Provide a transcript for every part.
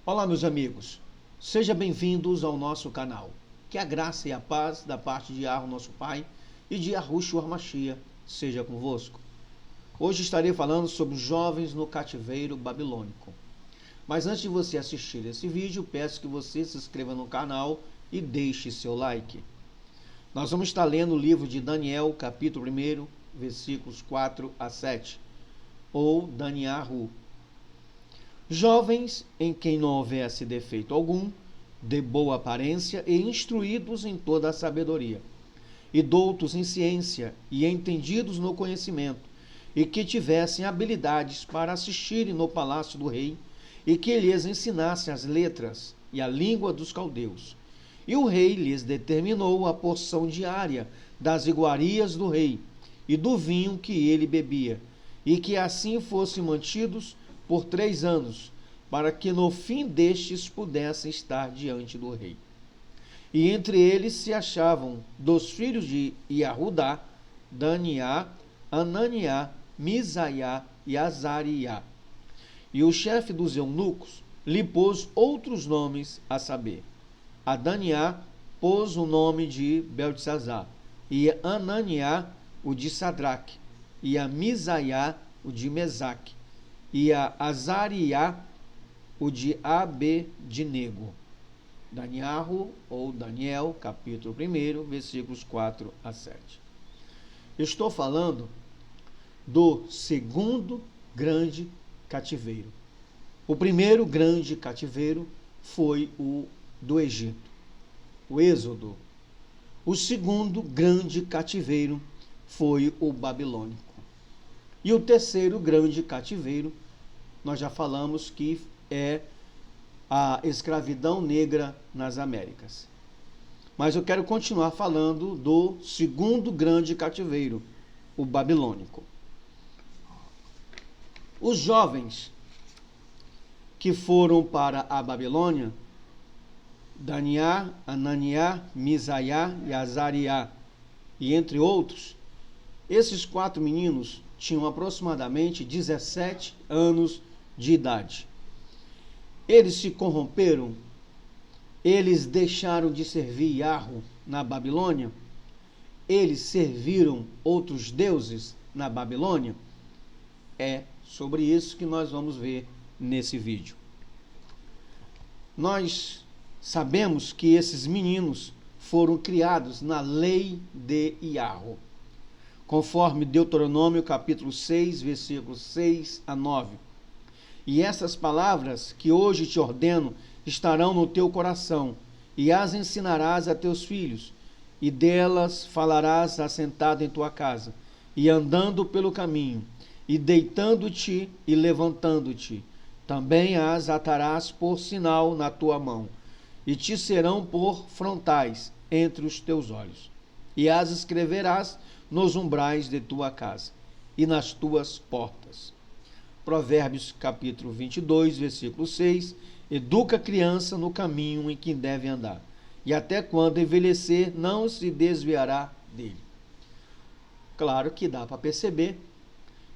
Olá, meus amigos. Sejam bem-vindos ao nosso canal. Que a graça e a paz da parte de Yahweh, nosso Pai, e de Yahushua HaMashiach seja convosco. Hoje estarei falando sobre os jovens no cativeiro babilônico. Mas antes de você assistir esse vídeo, peço que você se inscreva no canal e deixe seu like. Nós vamos estar lendo o livro de Daniel, capítulo 1, versículos 4 a 7, ou Daniel. Jovens em quem não houvesse defeito algum, de boa aparência e instruídos em toda a sabedoria, e doutos em ciência e entendidos no conhecimento, e que tivessem habilidades para assistirem no palácio do rei, e que lhes ensinasse as letras e a língua dos caldeus. E o rei lhes determinou a porção diária das iguarias do rei e do vinho que ele bebia, e que assim fossem mantidos por 3 anos, para que no fim destes pudessem estar diante do rei. E entre eles se achavam dos filhos de Iahudá, Daniá, Ananiá, Misaiá e Azariá. E o chefe dos eunucos lhe pôs outros nomes, a saber, a Daniá pôs o nome de Beltesazar, e a Ananiá o de Sadraque, e a Misaiá o de Mesaque, e a Azariá o de Abednego. Daniel, ou Daniel, capítulo 1, versículos 4 a 7. Estou falando do segundo grande cativeiro. O primeiro grande cativeiro foi o do Egito, o Êxodo. O segundo grande cativeiro foi o babilônico. E o terceiro grande cativeiro, nós já falamos que é a escravidão negra nas Américas. Mas eu quero continuar falando do segundo grande cativeiro, o babilônico. Os jovens que foram para a Babilônia, Daniá, Ananiá, Misaiá e Azariá, e entre outros, esses 4 meninos tinham aproximadamente 17 anos de idade. Eles se corromperam, eles deixaram de servir Yahweh na Babilônia, eles serviram outros deuses na Babilônia. É sobre isso que nós vamos ver nesse vídeo. Nós sabemos que esses meninos foram criados na lei de Yahweh, conforme Deuteronômio capítulo 6, versículos 6 a 9. E essas palavras que hoje te ordeno estarão no teu coração, e as ensinarás a teus filhos, e delas falarás assentado em tua casa, e andando pelo caminho, e deitando-te e levantando-te. Também as atarás por sinal na tua mão, e te serão por frontais entre os teus olhos. E as escreverás nos umbrais de tua casa, e nas tuas portas. Provérbios capítulo 22, versículo 6, educa a criança no caminho em que deve andar, e até quando envelhecer não se desviará dele. Claro que dá para perceber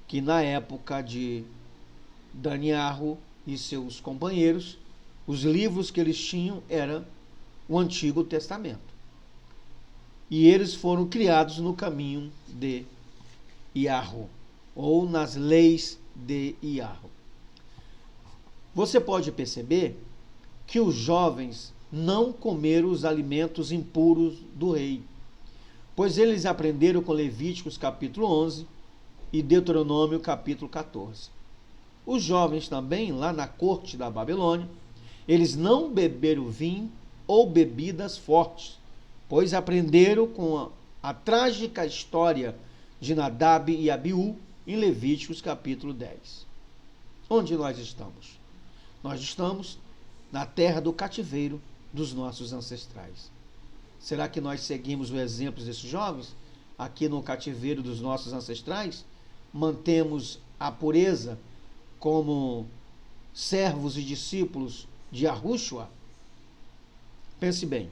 que na época de Daniel e seus companheiros, os livros que eles tinham eram o Antigo Testamento. E eles foram criados no caminho de Yahweh, ou nas leis de Yahweh. Você pode perceber que os jovens não comeram os alimentos impuros do rei, pois eles aprenderam com Levíticos capítulo 11 e Deuteronômio capítulo 14. Os jovens também, lá na corte da Babilônia, eles não beberam vinho ou bebidas fortes, pois aprenderam com a trágica história de Nadab e Abiú em Levíticos capítulo 10. Onde nós estamos? Nós estamos na terra do cativeiro dos nossos ancestrais. Será que nós seguimos o exemplo desses jovens aqui no cativeiro dos nossos ancestrais? Mantemos a pureza como servos e discípulos de Yahushua? Pense bem.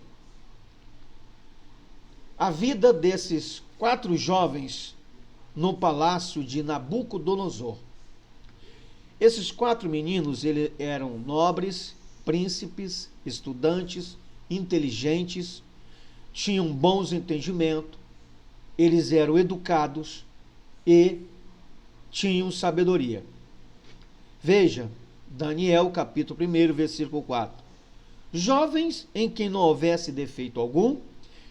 A vida desses 4 jovens no palácio de Nabucodonosor. Esses 4 meninos eles eram nobres príncipes, estudantes, inteligentes, tinham bons entendimentos, eles eram educados e tinham sabedoria. Veja, Daniel capítulo 1, versículo 4. Jovens em quem não houvesse defeito algum,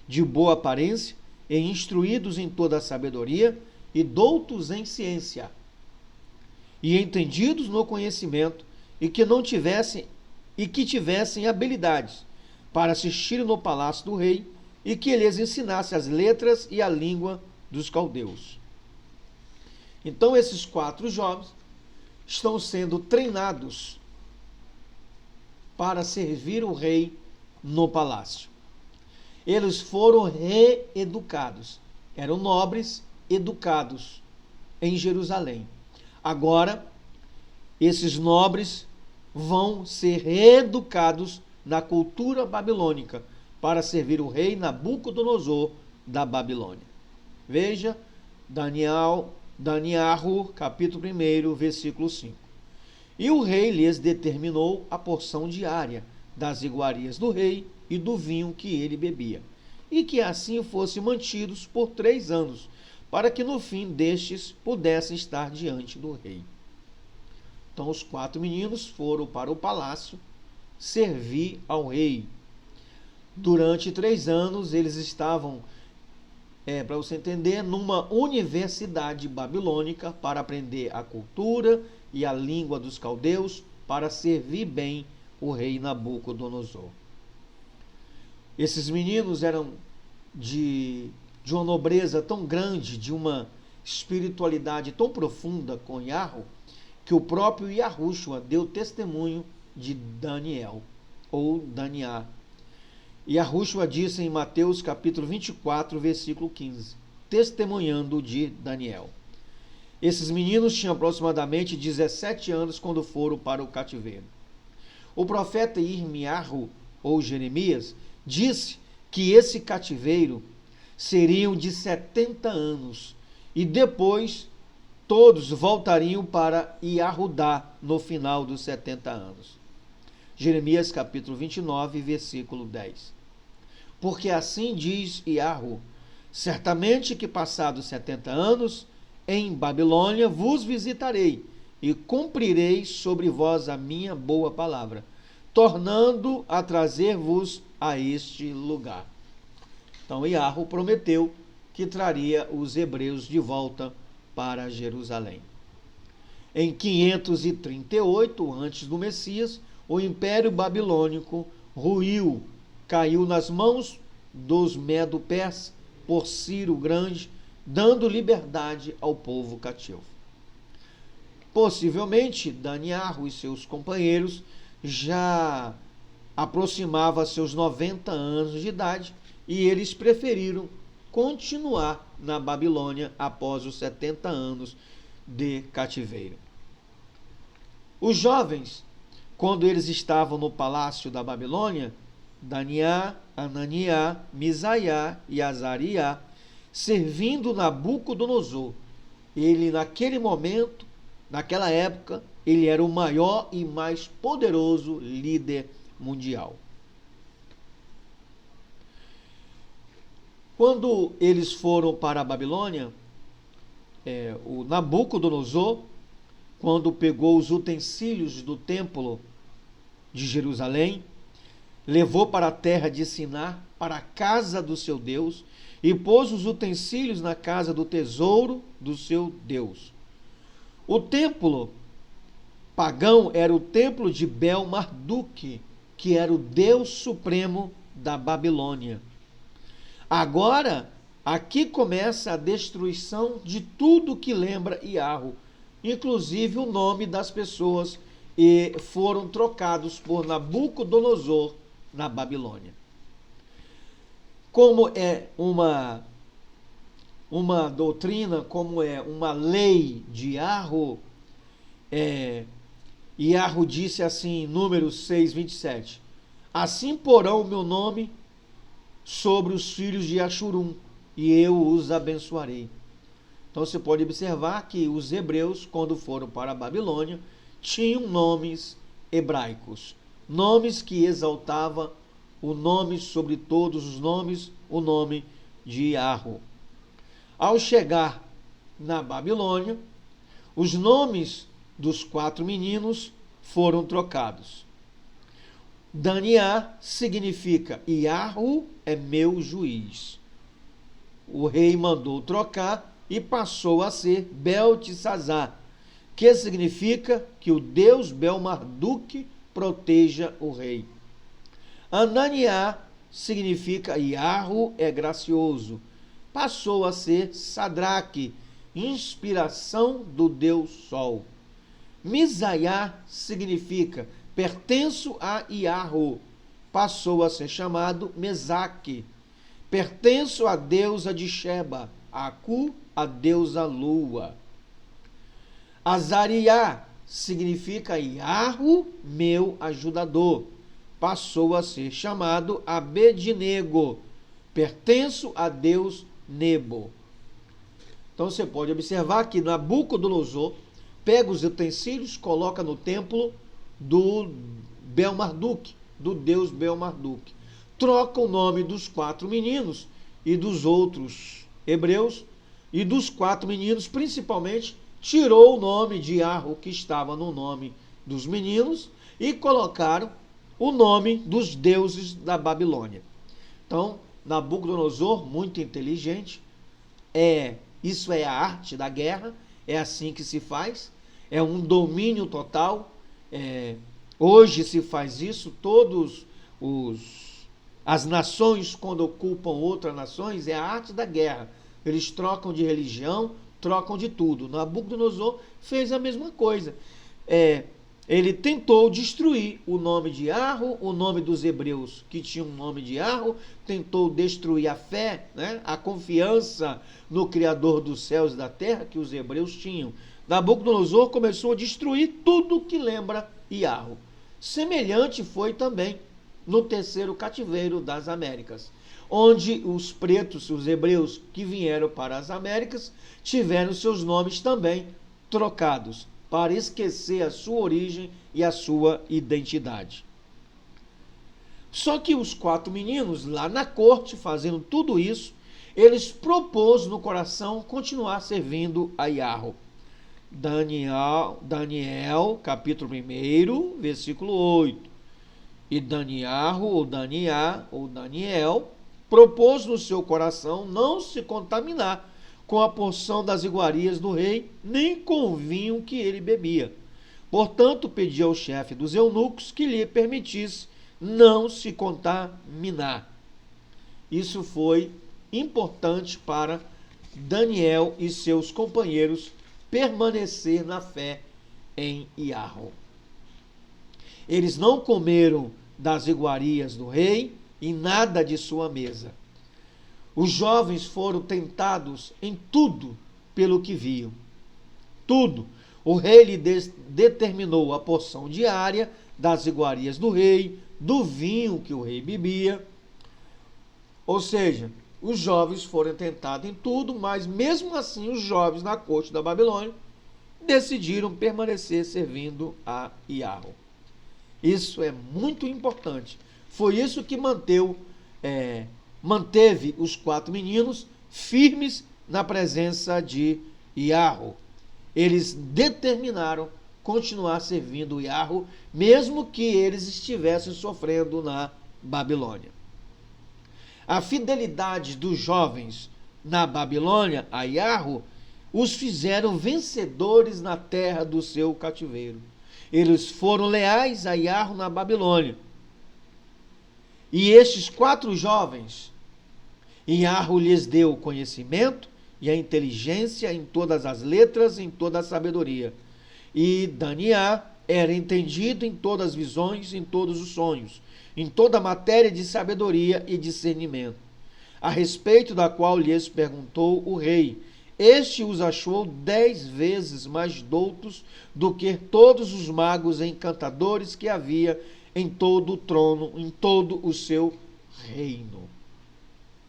de boa aparência, e instruídos em toda a sabedoria, e doutos em ciência, e entendidos no conhecimento, e que tivessem habilidades para assistir no palácio do rei, e que ele lhes ensinasse as letras e a língua dos caldeus. Então esses 4 jovens estão sendo treinados para servir o rei no palácio. Eles foram reeducados. Eram nobres educados em Jerusalém. Agora, esses nobres vão ser reeducados na cultura babilônica para servir o rei Nabucodonosor da Babilônia. Veja, Daniel, capítulo 1, versículo 5. E o rei lhes determinou a porção diária das iguarias do rei e do vinho que ele bebia, e que assim fossem mantidos por 3 anos, para que no fim destes pudessem estar diante do rei. Então os 4 meninos foram para o palácio servir ao rei. Durante 3 anos eles estavam, para você entender, numa universidade babilônica para aprender a cultura e a língua dos caldeus, para servir bem o rei Nabucodonosor. Esses meninos eram de uma nobreza tão grande, de uma espiritualidade tão profunda com Yahweh, que o próprio Yahushua deu testemunho de Daniel, ou Daniá. Yahushua disse em Mateus capítulo 24, versículo 15, testemunhando de Daniel. Esses meninos tinham aproximadamente 17 anos quando foram para o cativeiro. O profeta Irmiarro, ou Jeremias, disse que esse cativeiro seriam de 70 anos e depois todos voltariam para Iarudá no final dos 70 anos. Jeremias capítulo 29, versículo 10. Porque assim diz Iarru, certamente que passados 70 anos, em Babilônia vos visitarei e cumprirei sobre vós a minha boa palavra, tornando a trazer-vos a este lugar. Então Iarru prometeu que traria os hebreus de volta para Jerusalém. Em 538 antes do Messias, o Império Babilônico ruiu, caiu nas mãos dos Medo-Persas por Ciro o Grande, dando liberdade ao povo cativo. Possivelmente, Daniel e seus companheiros já aproximavam seus 90 anos de idade e eles preferiram continuar na Babilônia após os 70 anos de cativeiro. Os jovens, quando eles estavam no palácio da Babilônia, Daniá, Ananiá, Misaiá e Azariá, servindo Nabucodonosor, ele naquele momento, naquela época, ele era o maior e mais poderoso líder mundial. Quando eles foram para a Babilônia, o Nabucodonosor, quando pegou os utensílios do templo de Jerusalém, levou para a terra de Siná, para a casa do seu Deus, e pôs os utensílios na casa do tesouro do seu Deus. O templo pagão era o templo de Bel-Marduk, que era o Deus supremo da Babilônia. Agora, aqui começa a destruição de tudo que lembra Iarru, inclusive o nome das pessoas, e foram trocados por Nabucodonosor na Babilônia. Como é uma doutrina, como é uma lei de Iarru, Iarru disse assim em Números 6, 27, assim porão o meu nome sobre os filhos de Ashurum, e eu os abençoarei. Então você pode observar que os hebreus, quando foram para a Babilônia, tinham nomes hebraicos. nomes que exaltava o nome sobre todos os nomes, o nome de Iarro. Ao chegar na Babilônia, os nomes dos 4 meninos foram trocados. Daniá significa Iarro é meu juiz. O rei mandou trocar e passou a ser Beltesazar, que significa que o deus Belmarduk proteja o rei. Ananiá significa Iarro é gracioso. Passou a ser Sadraque, inspiração do deus Sol. Misaiá significa pertenço a Iarro. Passou a ser chamado Mesaque. Pertenço à deusa de Sheba. Acu, a deusa lua. Azariá significa Iarro, meu ajudador. Passou a ser chamado Abednego. Pertenço a Deus Nebo. Então você pode observar que Nabucodonosor pega os utensílios, coloca no templo do Belmarduk, do deus Belmarduk. Troca o nome dos 4 meninos e dos outros hebreus, e dos 4 meninos, principalmente, tirou o nome de Iarro, que estava no nome dos meninos, e colocaram o nome dos deuses da Babilônia. Então, Nabucodonosor, muito inteligente, isso é a arte da guerra, é assim que se faz, é um domínio total. Hoje se faz isso, as nações, quando ocupam outras nações, é a arte da guerra. Eles trocam de religião, trocam de tudo. Nabucodonosor fez a mesma coisa. Ele tentou destruir o nome de Iarro, o nome dos hebreus que tinham o nome de Iarro, tentou destruir a fé, né, a confiança no Criador dos céus e da terra que os hebreus tinham. Nabucodonosor começou a destruir tudo que lembra Iarro. Semelhante foi também no 3º cativeiro das Américas, onde os pretos, os hebreus que vieram para as Américas, tiveram seus nomes também trocados, para esquecer a sua origem e a sua identidade. Só que os 4 meninos, lá na corte, fazendo tudo isso, eles propôs no coração continuar servindo a Iarro. Daniel, capítulo 1, versículo 8. E Daniarro, ou Daniá, ou Daniel, propôs no seu coração não se contaminar com a porção das iguarias do rei, nem com o vinho que ele bebia. Portanto, pediu ao chefe dos eunucos que lhe permitisse não se contaminar. Isso foi importante para Daniel e seus companheiros permanecer na fé em Iarro. Eles não comeram das iguarias do rei e nada de sua mesa. Os jovens foram tentados em tudo pelo que viam. Tudo. O rei lhe determinou a porção diária das iguarias do rei, do vinho que o rei bebia. Ou seja, os jovens foram tentados em tudo, mas mesmo assim os jovens na corte da Babilônia decidiram permanecer servindo a Iarro. Isso é muito importante. Foi isso que manteve os 4 meninos firmes na presença de Iarro. Eles determinaram continuar servindo Iarro, mesmo que eles estivessem sofrendo na Babilônia. A fidelidade dos jovens na Babilônia a Iarro os fizeram vencedores na terra do seu cativeiro. Eles foram leais a Iarro na Babilônia. E estes 4 jovens, Iarro lhes deu o conhecimento e a inteligência em todas as letras, em toda a sabedoria. E Daniá era entendido em todas as visões, em todos os sonhos, em toda a matéria de sabedoria e discernimento, a respeito da qual lhes perguntou o rei. Este os achou 10 vezes mais doutos do que todos os magos e encantadores que havia em todo o trono, em todo o seu reino.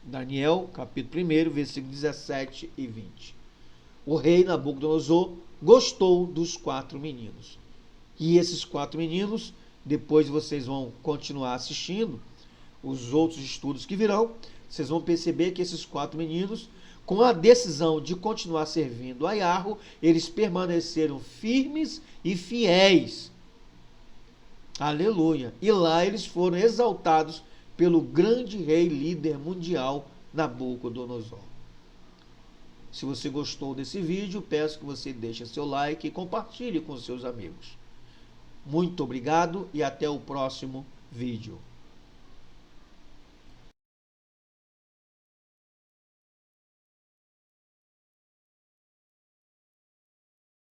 Daniel, capítulo 1, versículos 17 e 20. O rei Nabucodonosor gostou dos 4 meninos. E esses 4 meninos depois vocês vão continuar assistindo os outros estudos que virão, vocês vão perceber que esses 4 meninos, com a decisão de continuar servindo a Yahweh, eles permaneceram firmes e fiéis. Aleluia! E lá eles foram exaltados pelo grande rei líder mundial, Nabucodonosor. Se você gostou desse vídeo, peço que você deixe seu like e compartilhe com seus amigos. Muito obrigado e até o próximo vídeo.